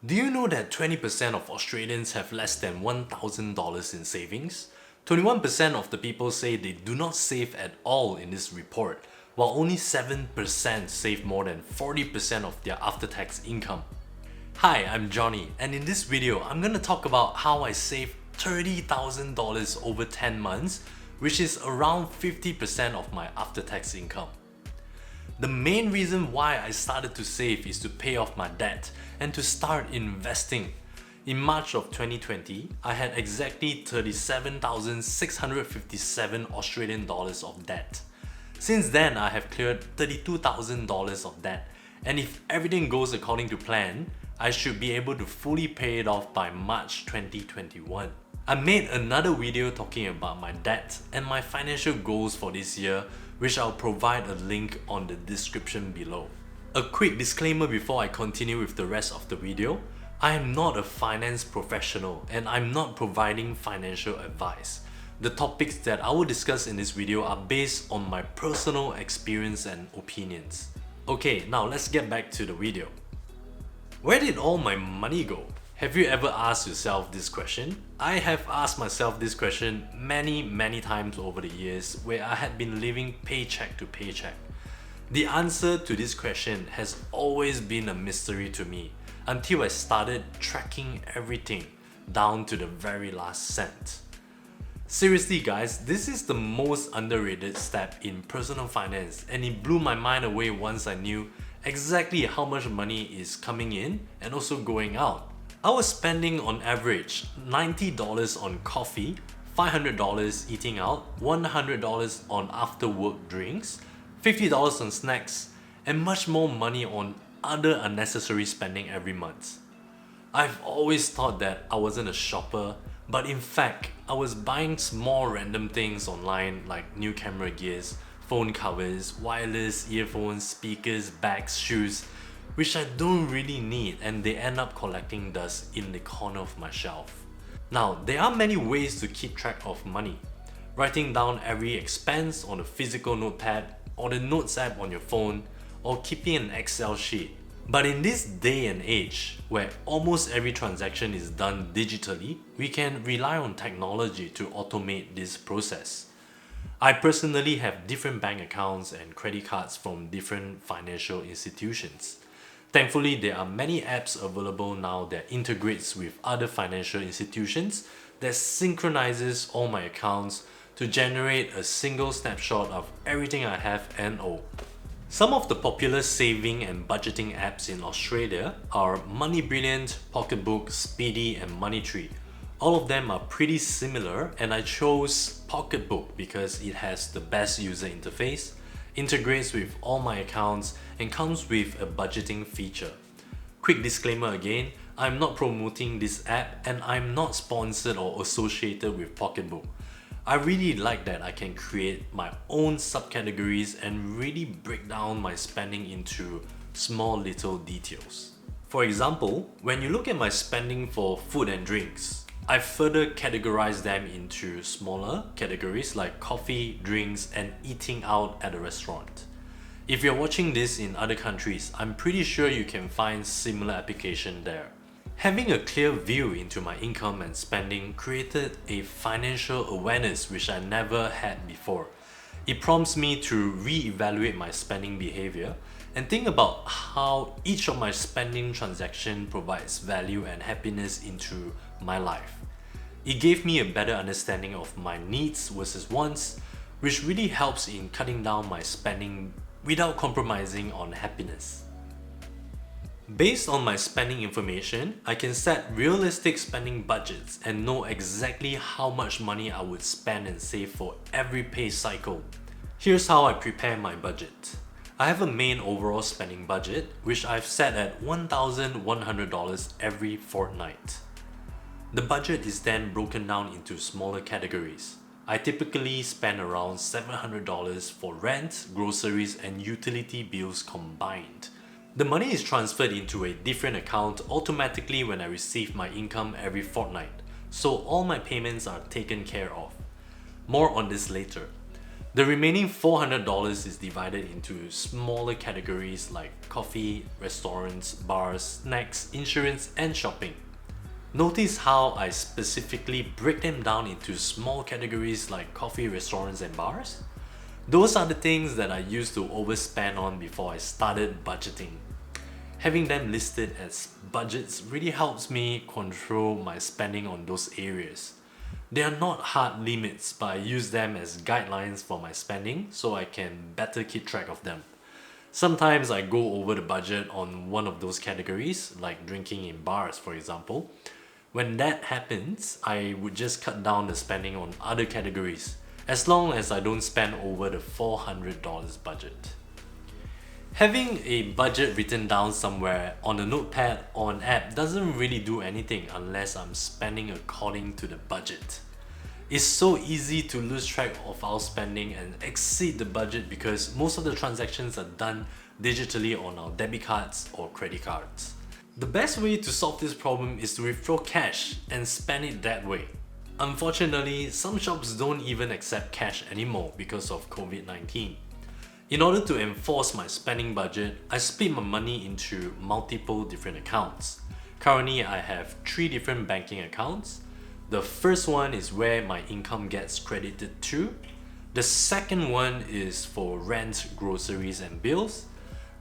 Do you know that 20% of Australians have less than $1,000 in savings? 21% of the people say they do not save at all in this report, while only 7% save more than 40% of their after-tax income. Hi, I'm Johnny, and in this video, I'm gonna talk about how I saved $30,000 over 10 months, which is around 50% of my after-tax income. The main reason why I started to save is to pay off my debt and to start investing. In March of 2020, I had exactly 37,657 Australian dollars of debt. Since then, I have cleared $32,000 of debt, and if everything goes according to plan, I should be able to fully pay it off by March 2021. I made another video talking about my debt and my financial goals for this year, which I'll provide a link on the description below. A quick disclaimer before I continue with the rest of the video. I am not a finance professional and I'm not providing financial advice. The topics that I will discuss in this video are based on my personal experience and opinions. Okay, now let's get back to the video. Where did all my money go? Have you ever asked yourself this question? I have asked myself this question many times over the years where I had been living paycheck to paycheck. The answer to this question has always been a mystery to me until I started tracking everything down to the very last cent. Seriously guys, this is the most underrated step in personal finance, and it blew my mind away once I knew exactly how much money is coming in and also going out. I was spending on average $90 on coffee, $500 eating out, $100 on after work drinks, $50 on snacks, and much more money on other unnecessary spending every month. I've always thought that I wasn't a shopper, but in fact, I was buying small random things online like new camera gears, phone covers, wireless, earphones, speakers, bags, shoes, which I don't really need, and they end up collecting dust in the corner of my shelf. Now, there are many ways to keep track of money. Writing down every expense on a physical notepad or the Notes app on your phone, or keeping an Excel sheet. But in this day and age, where almost every transaction is done digitally, we can rely on technology to automate this process. I personally have different bank accounts and credit cards from different financial institutions. Thankfully, there are many apps available now that integrates with other financial institutions that synchronizes all my accounts to generate a single snapshot of everything I have and owe. Some of the popular saving and budgeting apps in Australia are Money Brilliant, Pocketbook, Speedy and Moneytree. All of them are pretty similar, and I chose Pocketbook because it has the best user interface, integrates with all my accounts, and comes with a budgeting feature. Quick disclaimer again, I'm not promoting this app and I'm not sponsored or associated with Pocketbook. I really like that I can create my own subcategories and really break down my spending into small little details. For example, when you look at my spending for food and drinks, I further categorize them into smaller categories like coffee, drinks, and eating out at a restaurant. If you're watching this in other countries, I'm pretty sure you can find similar application there. Having a clear view into my income and spending created a financial awareness which I never had before. It prompts me to re-evaluate my spending behavior and think about how each of my spending transactions provides value and happiness into my life. It gave me a better understanding of my needs versus wants, which really helps in cutting down my spending without compromising on happiness. Based on my spending information, I can set realistic spending budgets and know exactly how much money I would spend and save for every pay cycle. Here's how I prepare my budget. I have a main overall spending budget, which I've set at $1,100 every fortnight. The budget is then broken down into smaller categories. I typically spend around $700 for rent, groceries, and utility bills combined. The money is transferred into a different account automatically when I receive my income every fortnight, so all my payments are taken care of. More on this later. The remaining $400 is divided into smaller categories like coffee, restaurants, bars, snacks, insurance, and shopping. Notice how I specifically break them down into small categories like coffee, restaurants, and bars? Those are the things that I used to overspend on before I started budgeting. Having them listed as budgets really helps me control my spending on those areas. They are not hard limits, but I use them as guidelines for my spending so I can better keep track of them. Sometimes I go over the budget on one of those categories, like drinking in bars for example. When that happens, I would just cut down the spending on other categories, as long as I don't spend over the $400 budget. Having a budget written down somewhere on a notepad or an app doesn't really do anything unless I'm spending according to the budget. It's so easy to lose track of our spending and exceed the budget because most of the transactions are done digitally on our debit cards or credit cards. The best way to solve this problem is to withdraw cash and spend it that way. Unfortunately, some shops don't even accept cash anymore because of COVID-19. In order to enforce my spending budget, I split my money into multiple different accounts. Currently, I have 3 different banking accounts. The first one is where my income gets credited to. The second one is for rent, groceries, and bills.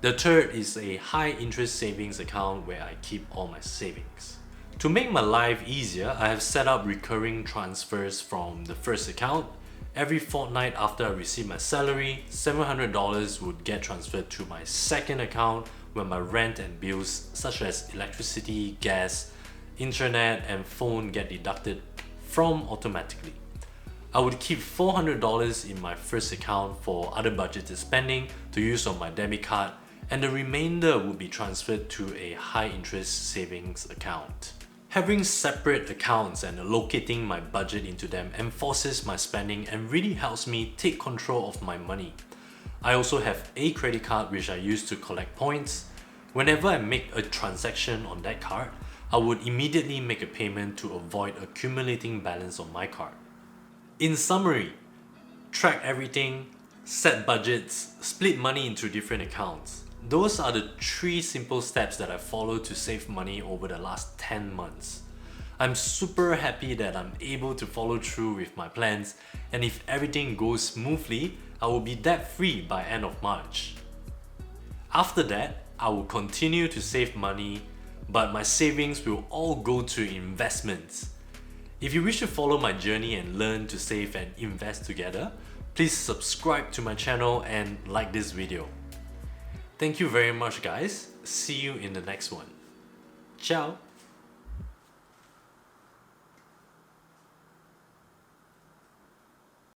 The third is a high interest savings account where I keep all my savings. To make my life easier, I have set up recurring transfers from the first account. Every fortnight after I receive my salary, $700 would get transferred to my second account where my rent and bills such as electricity, gas, internet and phone get deducted from automatically. I would keep $400 in my first account for other budgeted spending to use on my debit card, and the remainder would be transferred to a high interest savings account. Having separate accounts and allocating my budget into them enforces my spending and really helps me take control of my money. I also have a credit card which I use to collect points. Whenever I make a transaction on that card, I would immediately make a payment to avoid accumulating balance on my card. In summary, track everything, set budgets, split money into different accounts. Those are the 3 simple steps that I followed to save money over the last 10 months. I'm super happy that I'm able to follow through with my plans, and if everything goes smoothly, I will be debt free by end of March. After that, I will continue to save money, but my savings will all go to investments. If you wish to follow my journey and learn to save and invest together, please subscribe to my channel and like this video. Thank you very much guys. See you in the next one. Ciao!